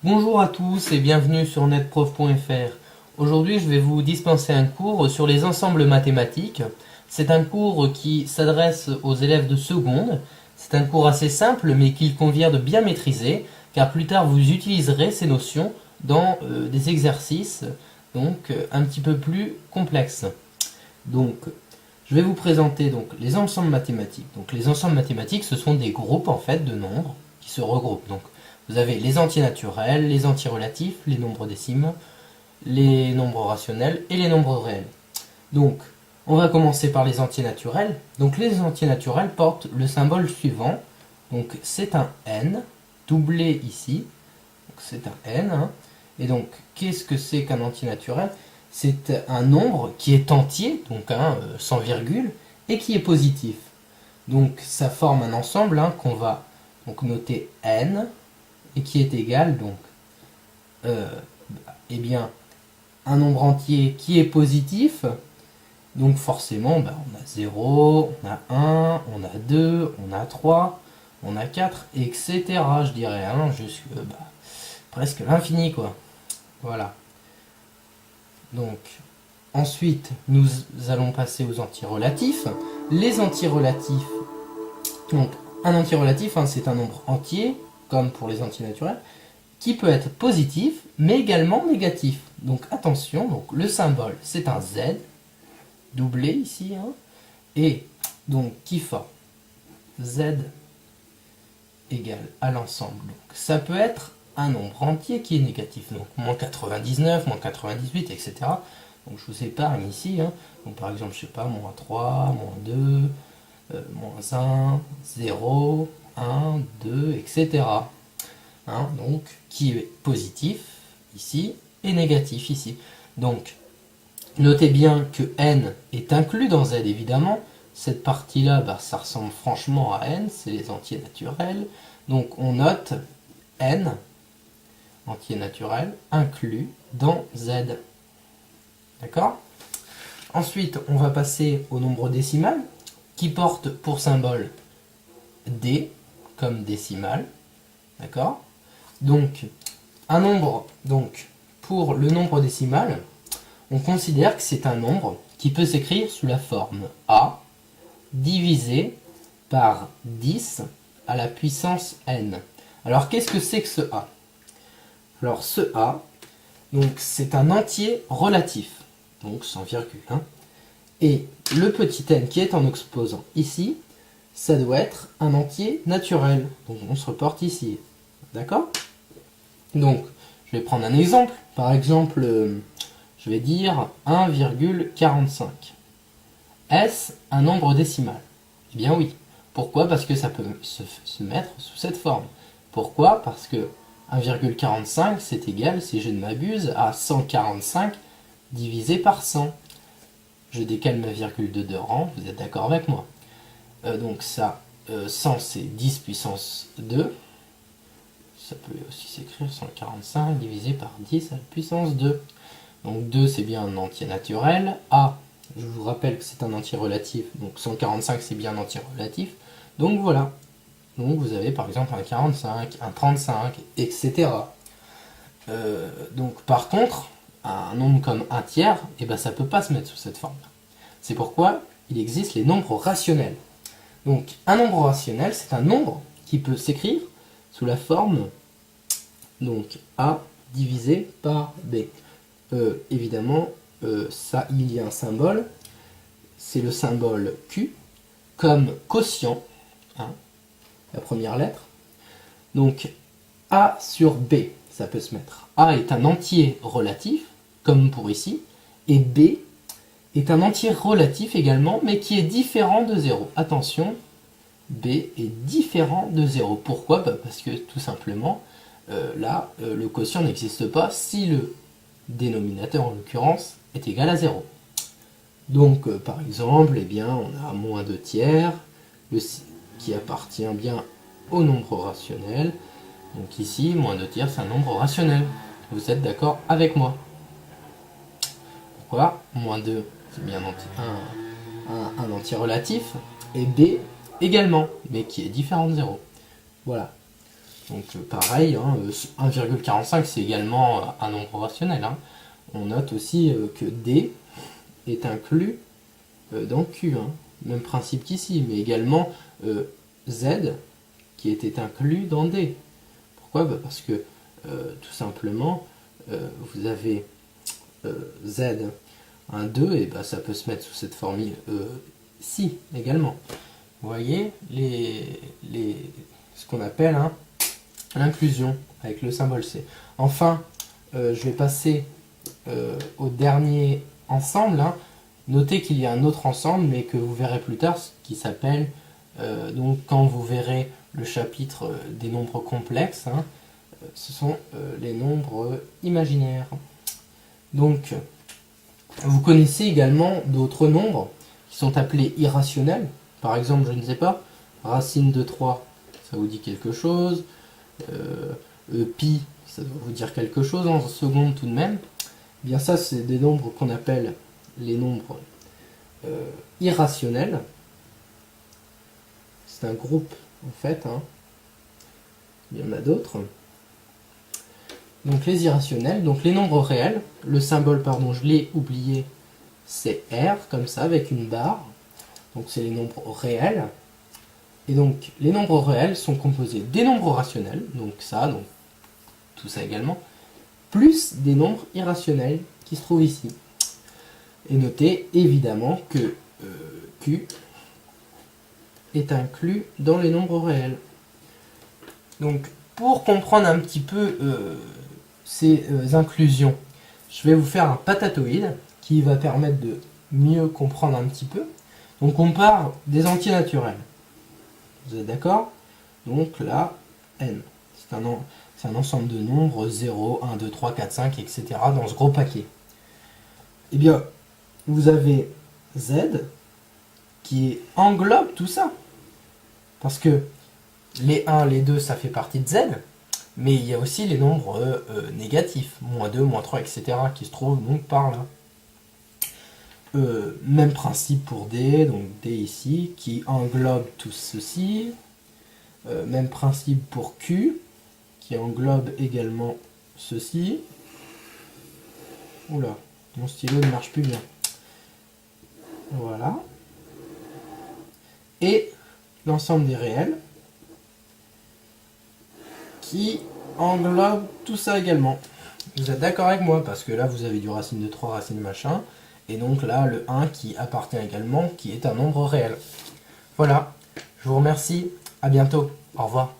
Bonjour à tous et bienvenue sur netprof.fr. Aujourd'hui, je vais vous dispenser un cours sur les ensembles mathématiques. C'est un cours qui s'adresse aux élèves de seconde. C'est un cours assez simple mais qu'il convient de bien maîtriser car plus tard vous utiliserez ces notions dans des exercices un petit peu plus complexes. Donc, je vais vous présenter les ensembles mathématiques. Donc, les ensembles mathématiques, ce sont des groupes en fait de nombres qui se regroupent. Donc, vous avez les entiers naturels, les entiers relatifs, les nombres décimes, les nombres rationnels et les nombres réels. Donc, on va commencer par les entiers naturels. Donc, les entiers naturels portent le symbole suivant. Donc, c'est un n, doublé ici. C'est un n. Hein. Et donc, qu'est-ce que c'est qu'un entier naturel? C'est un nombre qui est entier, donc sans virgule, et qui est positif. Donc, ça forme un ensemble qu'on va noter n, et qui est égal eh bien, un nombre entier qui est positif. Donc forcément, on a 0, on a 1, on a 2, on a 3, on a 4, etc. Je dirais, jusqu'à presque l'infini, quoi. Voilà. Donc, ensuite, nous allons passer aux entiers relatifs. Les entiers relatifs, donc un entier relatif, c'est un nombre entier, comme pour les entiers naturels, qui peut être positif, mais également négatif. Donc attention, le symbole, c'est un Z, doublé ici, et donc qui forme Z égale à l'ensemble. Donc ça peut être un nombre entier qui est négatif, donc moins 99, moins 98, etc. Donc je vous épargne ici, donc par exemple, je sais pas, moins 3, moins 2, moins 1, 0, 1, 2, etc. Donc qui est positif ici et négatif ici. Donc notez bien que n est inclus dans z évidemment. Cette partie-là, ça ressemble franchement à n, c'est les entiers naturels. Donc on note n, entier naturel, inclus dans z. D'accord? Ensuite, on va passer au nombre décimal, qui porte pour symbole d, comme décimal. D'accord? Donc, un nombre, pour le nombre décimal, on considère que c'est un nombre qui peut s'écrire sous la forme a divisé par 10 à la puissance n. Alors, qu'est-ce que c'est que ce a? Alors, ce a, c'est un entier relatif, donc sans virgule. Et le petit n qui est en exposant ici, ça doit être un entier naturel. Donc, on se reporte ici. D'accord? Donc, je vais prendre un exemple. Par exemple, je vais dire 1,45. Est-ce un nombre décimal? Eh bien oui. Pourquoi? Parce que ça peut se mettre sous cette forme. Pourquoi? Parce que 1,45 c'est égal, si je ne m'abuse, à 145 divisé par 100. Je décale ma virgule de 2 rangs, vous êtes d'accord avec moi? Donc ça, 100 c'est 10 puissance 2. Ça peut aussi s'écrire 145 divisé par 10 à la puissance 2. Donc 2 c'est bien un entier naturel. A, je vous rappelle que c'est un entier relatif. Donc 145 c'est bien un entier relatif. Donc voilà. Donc vous avez par exemple un 45, un 35, etc. Donc par contre, un nombre comme un tiers, ça ne peut pas se mettre sous cette forme-là. C'est pourquoi il existe les nombres rationnels. Donc un nombre rationnel, c'est un nombre qui peut s'écrire sous la forme A divisé par B. Évidemment, ça, il y a un symbole, c'est le symbole Q, comme quotient, la première lettre. Donc, A sur B, ça peut se mettre. A est un entier relatif, comme pour ici, et B est un entier relatif également, mais qui est différent de 0. Attention, B est différent de 0. Pourquoi? Parce que tout simplement, là, le quotient n'existe pas si le dénominateur, en l'occurrence, est égal à 0. Donc, par exemple, on a moins 2 tiers, qui appartient bien au nombre rationnel. Donc ici, moins 2 tiers, c'est un nombre rationnel. Vous êtes d'accord avec moi? Pourquoi? Moins 2, c'est bien un entier relatif, et B également, mais qui est différent de 0. Voilà. Donc pareil, hein, 1,45 c'est également un nombre rationnel. Hein. On note aussi que D est inclus dans Q. Hein. Même principe qu'ici, mais également Z qui était inclus dans D. Pourquoi? Parce que tout simplement, vous avez Z, un 2, et ça peut se mettre sous cette formule ci également. Vous voyez ce qu'on appelle l'inclusion avec le symbole C. Enfin, je vais passer au dernier ensemble. Hein. Notez qu'il y a un autre ensemble, mais que vous verrez plus tard, qui s'appelle, donc quand vous verrez le chapitre des nombres complexes, hein, ce sont les nombres imaginaires. Donc, vous connaissez également d'autres nombres qui sont appelés irrationnels. Par exemple, je ne sais pas, racine de 3, ça vous dit quelque chose. Pi, ça doit vous dire quelque chose en seconde tout de même. Eh bien ça, c'est des nombres qu'on appelle les nombres irrationnels. C'est un groupe en fait. Hein. Il y en a d'autres. Donc les irrationnels, donc les nombres réels. Le symbole, pardon, je l'ai oublié, c'est R, comme ça, avec une barre. Donc c'est les nombres réels. Et donc les nombres réels sont composés des nombres rationnels, donc tout ça également, plus des nombres irrationnels qui se trouvent ici. Et notez évidemment que Q est inclus dans les nombres réels. Donc pour comprendre un petit peu ces inclusions, je vais vous faire un patatoïde qui va permettre de mieux comprendre un petit peu. Donc on part des entiers naturels. Vous êtes d'accord? Donc là, n. C'est un ensemble de nombres 0, 1, 2, 3, 4, 5, etc. dans ce gros paquet. Eh bien, vous avez z qui englobe tout ça. Parce que les 1, les 2, ça fait partie de z, mais il y a aussi les nombres négatifs, moins 2, moins 3, etc. qui se trouvent donc par là. Même principe pour D, donc D ici, qui englobe tout ceci. Même principe pour Q, qui englobe également ceci. Oula, mon stylo ne marche plus bien. Voilà. Et l'ensemble des réels, qui englobe tout ça également. Vous êtes d'accord avec moi? Parce que là, vous avez du racine de 3, racine machin. Et donc là, le 1 qui appartient également, qui est un nombre réel. Voilà, je vous remercie, à bientôt, au revoir.